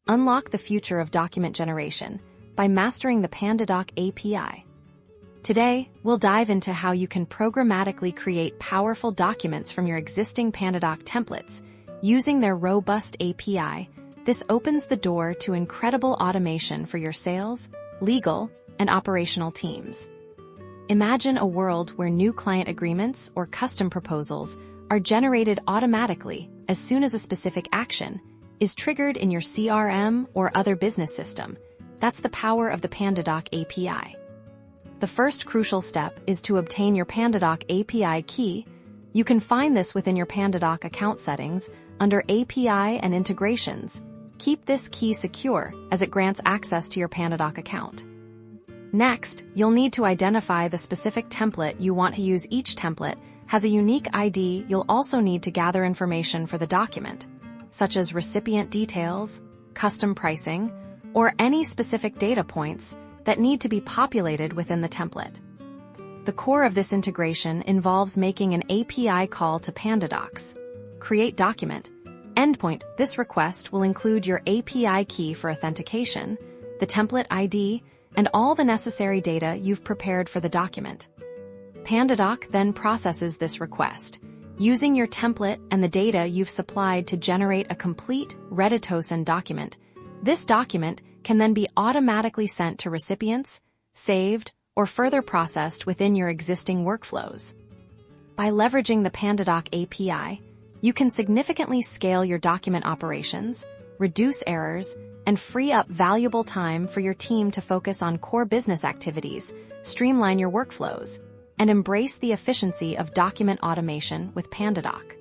Unlock the future of document generation by mastering the PandaDoc API. Today, we'll dive into how you can programmatically create powerful documents from your existing PandaDoc templates using their robust API. This opens the door to incredible automation for your sales, legal, and operational teams. Imagine a world where new client agreements or custom proposals are generated automatically as soon as a specific action is triggered in your CRM or other business system. That's the power of the PandaDoc API. The first crucial step is to obtain your PandaDoc API key. You can find this within your PandaDoc account settings under API and Integrations. Keep this key secure as it grants access to your PandaDoc account. Next, you'll need to identify the specific template you want to use. Each template has a unique ID. You'll also need to gather information for the document, such as recipient details, custom pricing, or any specific data points that need to be populated within the template. The core of this integration involves making an API call to PandaDoc's Create Document endpoint. This request will include your API key for authentication, the template ID, and all the necessary data you've prepared for the document. PandaDoc then processes this request, using your template and the data you've supplied to generate a complete ready-to-send document. This document can then be automatically sent to recipients, saved, or further processed within your existing workflows. By leveraging the PandaDoc API, you can significantly scale your document operations, reduce errors, and free up valuable time for your team to focus on core business activities, streamline your workflows, and embrace the efficiency of document automation with PandaDoc.